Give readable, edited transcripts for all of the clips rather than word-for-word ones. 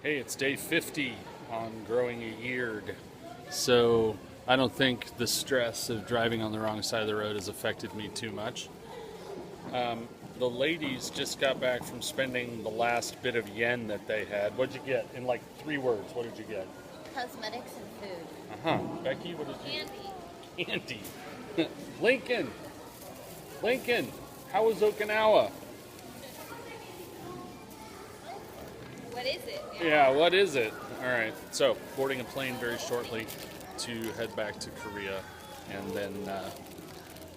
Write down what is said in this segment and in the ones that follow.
Hey, it's day 50 on growing a yeard. So I don't think the stress of driving on the wrong side of the road has affected me too much. The ladies just got back from spending the last bit of yen that they had. What'd you get? In like 3 words, what did you get? Cosmetics and food. Uh huh. Becky, what did Candy. you get? Candy. Lincoln. Lincoln. How was Okinawa? What is it? Yeah, what is it? All right. So, boarding a plane very shortly to head back to Korea and then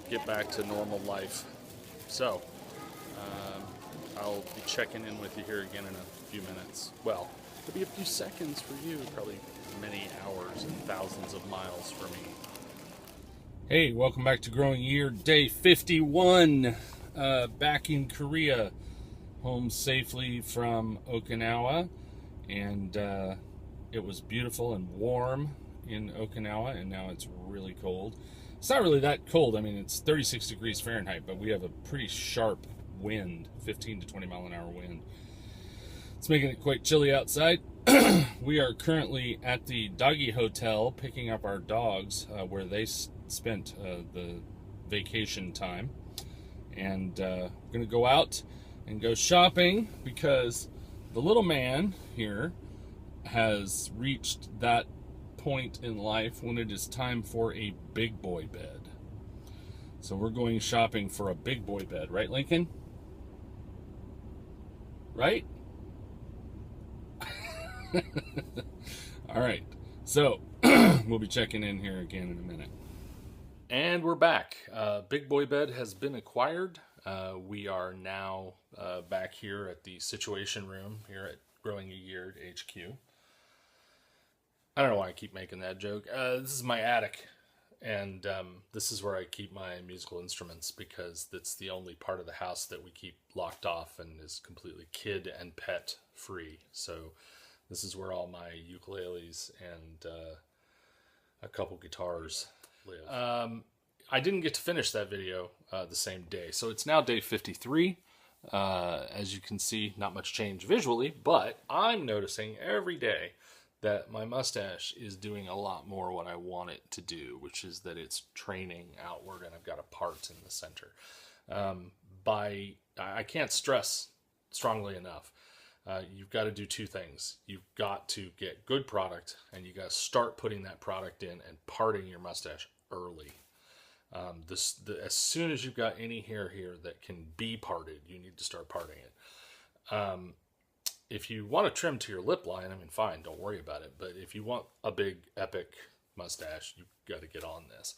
get back to normal life. So, um, I'll be checking in with you here again in a few minutes. Well, it'll be a few seconds for you, probably many hours and thousands of miles for me. Hey, welcome back to Growing Year, day 51. Back in Korea, home safely from Okinawa, and it was beautiful and warm in Okinawa, and now it's really cold. It's not really that cold. I mean, it's 36 degrees Fahrenheit, but we have a pretty sharp wind, 15 to 20 mile an hour wind. It's making it quite chilly outside. We are currently at the doggy hotel picking up our dogs where they spent the vacation time. And we're going to go out and go shopping because the little man here has reached that point in life when it is time for a big boy bed. So we're going shopping for a big boy bed, right, Lincoln? Right? All right. So we'll be checking in here again in a minute. And we're back. Big Boy Bed has been acquired. We are now back here at the Situation Room here at Growing a Year HQ. I don't know why I keep making that joke. This is my attic, and this is where I keep my musical instruments because it's the only part of the house that we keep locked off and is completely kid and pet free. So this is where all my ukuleles and a couple guitars live. I didn't get to finish that video the same day, so it's now day 53. As you can see, not much change visually, but I'm noticing every day that my mustache is doing a lot more what I want it to do, which is that it's training outward, and I've got a part in the center. I can't stress strongly enough. You've got to do two things. You've got to get good product, and you got to start putting that product in and parting your mustache early. As soon as you've got any hair here that can be parted, you need to start parting it. If you want to trim to your lip line, I mean, fine, don't worry about it. But if you want a big, epic mustache, you've got to get on this.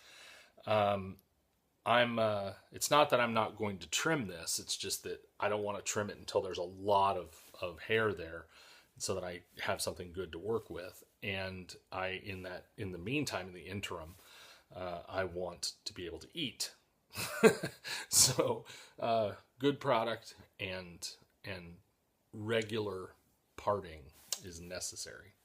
It's not that I'm not going to trim this. It's just that I don't want to trim it until there's a lot of hair there so that I have something good to work with. And in the meantime, in the interim, I want to be able to eat. So, good product and regular parting is necessary.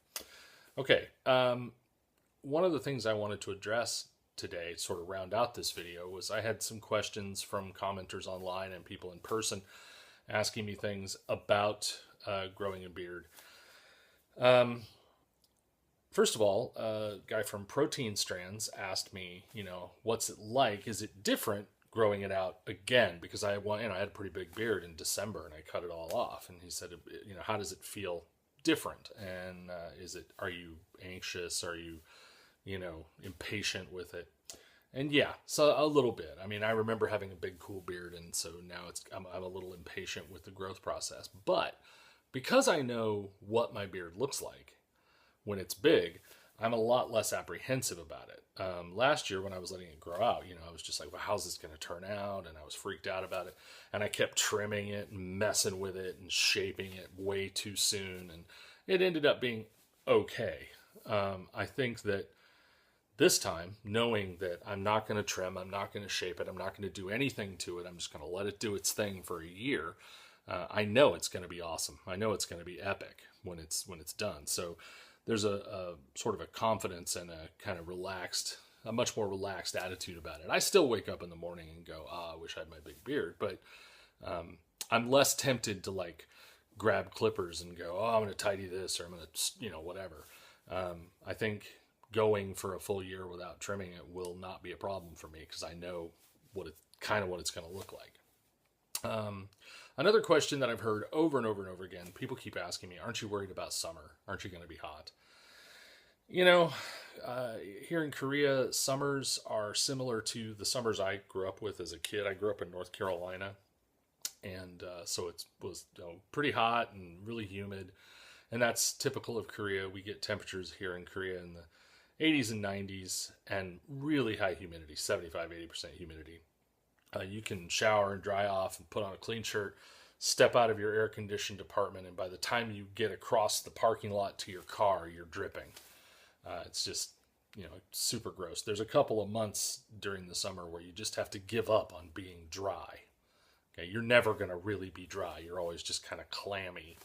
Okay, one of the things I wanted to address today, sort of round out this video, was I had some questions from commenters online and people in person asking me things about growing a beard. First of all, a guy from Protein Strands asked me, what's it like? Is it different growing it out again? Because I had a pretty big beard in December and I cut it all off. And he said, how does it feel different? And are you anxious? Are you, impatient with it? And yeah, so a little bit. I mean, I remember having a big cool beard, and so now I'm a little impatient with the growth process. But because I know what my beard looks like when it's big, I'm a lot less apprehensive about it. Last year when I was letting it grow out, I was just like, well, how's this going to turn out? And I was freaked out about it. And I kept trimming it and messing with it and shaping it way too soon. And it ended up being okay. I think that this time, knowing that I'm not going to trim, I'm not going to shape it, I'm not going to do anything to it, I'm just going to let it do its thing for a year, I know it's going to be awesome. I know it's going to be epic when it's done. So there's a sort of a confidence and a kind of a much more relaxed attitude about it. I still wake up in the morning and go, I wish I had my big beard, but I'm less tempted to grab clippers and go, oh, I'm going to tidy this, or I'm going to, whatever. I think going for a full year without trimming it will not be a problem for me because I know what it's going to look like. Another question that I've heard over and over and over again, people keep asking me, aren't you worried about summer? Aren't you going to be hot? Here in Korea, summers are similar to the summers I grew up with as a kid. I grew up in North Carolina, and so it was pretty hot and really humid, and that's typical of Korea. We get temperatures here in Korea in the 80s and 90s, and really high humidity, 75-80% humidity. You can shower and dry off and put on a clean shirt, step out of your air-conditioned apartment, and by the time you get across the parking lot to your car, you're dripping. It's just, super gross. There's a couple of months during the summer where you just have to give up on being dry. Okay, you're never going to really be dry. You're always just kind of clammy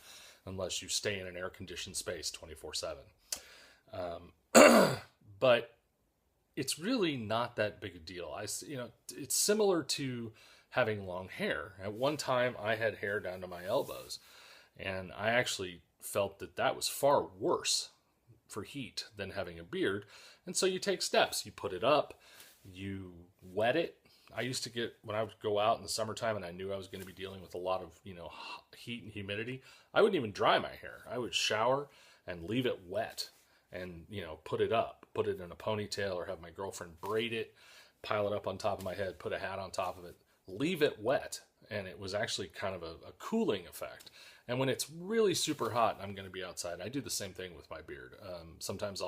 unless you stay in an air-conditioned space 24/7. But it's really not that big a deal. It's similar to having long hair. At one time, I had hair down to my elbows, and I actually felt that was far worse for heat than having a beard. And so you take steps. You put it up, you wet it. I used to when I would go out in the summertime and I knew I was going to be dealing with a lot of, heat and humidity, I wouldn't even dry my hair. I would shower and leave it wet and, put it up, put it in a ponytail, or have my girlfriend braid it, pile it up on top of my head, put a hat on top of it, leave it wet. And it was actually kind of a cooling effect. And when it's really super hot and I'm going to be outside, I do the same thing with my beard. Sometimes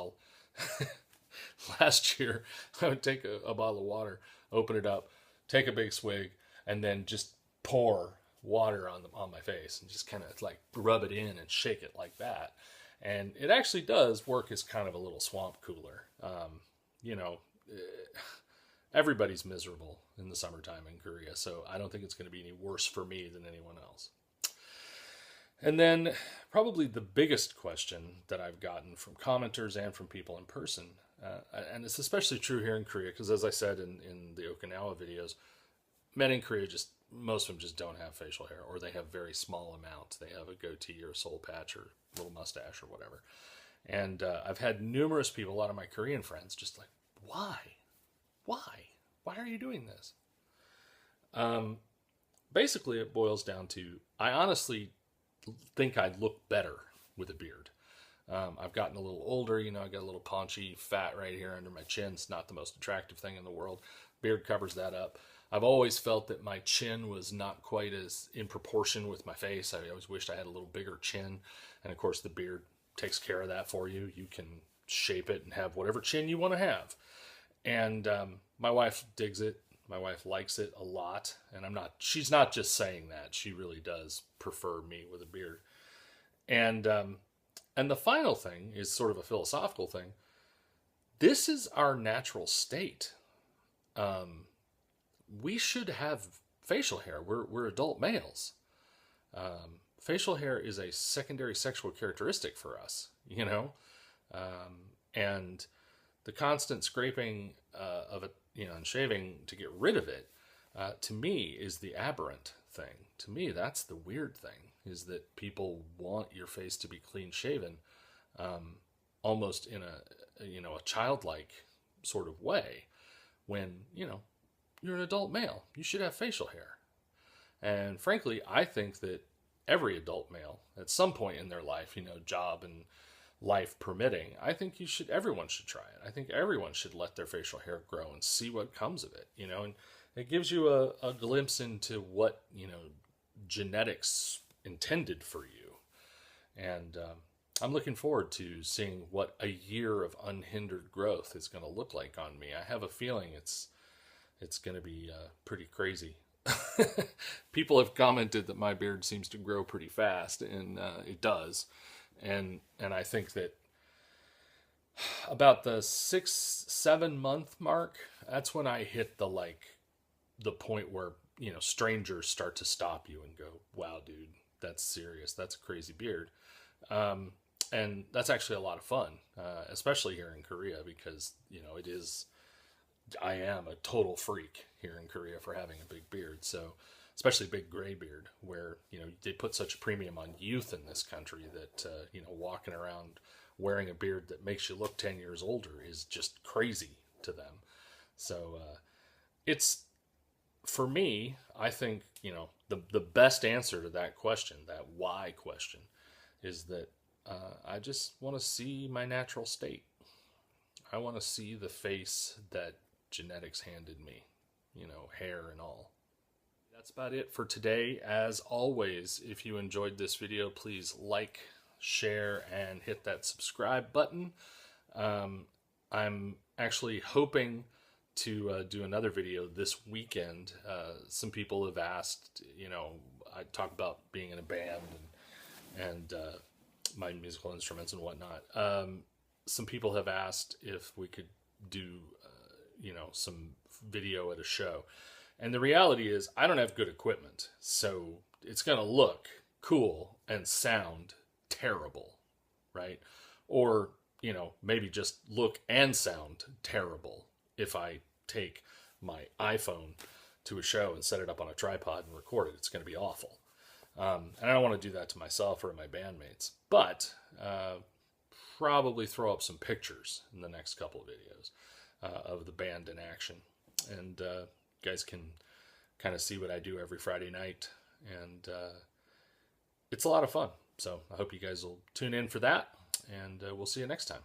last year, I would take a bottle of water, open it up, take a big swig, and then just pour water on my face and just kind of like rub it in and shake it like that. And it actually does work as kind of a little swamp cooler. Everybody's miserable in the summertime in Korea, so I don't think it's going to be any worse for me than anyone else. And then probably the biggest question that I've gotten from commenters and from people in person, and it's especially true here in Korea, because as I said in the Okinawa videos, men in Korea most of them just don't have facial hair, or they have very small amounts. They have a goatee or a soul patch or a little mustache or whatever. And I've had numerous people, a lot of my Korean friends, just like, why? Why are you doing this? Basically, it boils down to, I honestly think I'd look better with a beard. I've gotten a little older, I got a little paunchy fat right here under my chin. It's not the most attractive thing in the world. Beard covers that up. I've always felt that my chin was not quite as in proportion with my face. I always wished I had a little bigger chin. And of course, the beard takes care of that for you. You can shape it and have whatever chin you want to have. And my wife digs it. My wife likes it a lot. And she's not just saying that. She really does prefer me with a beard. And the final thing is sort of a philosophical thing. This is our natural state. We should have facial hair. We're adult males. Facial hair is a secondary sexual characteristic for us, and the constant scraping of it, and shaving to get rid of it, to me is the aberrant thing. To me, that's the weird thing, is that people want your face to be clean shaven, almost in a childlike sort of way, when, you're an adult male. You should have facial hair. And frankly, I think that every adult male, at some point in their life, job and life permitting, I think everyone should try it. I think everyone should let their facial hair grow and see what comes of it, and it gives you a glimpse into what, genetics intended for you. And I'm looking forward to seeing what a year of unhindered growth is going to look like on me. I have a feeling it's going to be pretty crazy. People have commented that my beard seems to grow pretty fast, and it does. And I think that about the 6-7 month mark, that's when I hit the point where, strangers start to stop you and go, wow, dude, that's serious. That's a crazy beard. And that's actually a lot of fun, especially here in Korea, because, I am a total freak here in Korea for having a big beard. So especially Big Graybeard, where, you know, they put such a premium on youth in this country that, you know, walking around wearing a beard that makes you look 10 years older is just crazy to them. So it's, for me, I think, you know, the best answer to that question, that why question, is that I just want to see my natural state. I want to see the face that genetics handed me, you know, hair and all. That's about it for today. As always, if you enjoyed this video, please like, share, and hit that subscribe button. I'm actually hoping to do another video this weekend. Some people have asked, you know, I talk about being in a band and my musical instruments and whatnot. Some people have asked if we could do, you know, some video at a show. And the reality is I don't have good equipment, so it's going to look cool and sound terrible, right? Or, you know, maybe just look and sound terrible if I take my iPhone to a show and set it up on a tripod and record it. It's going to be awful. And I don't want to do that to myself or my bandmates. But probably throw up some pictures in the next couple of videos of the band in action. And you guys can kind of see what I do every Friday night. And it's a lot of fun. So I hope you guys will tune in for that. And we'll see you next time.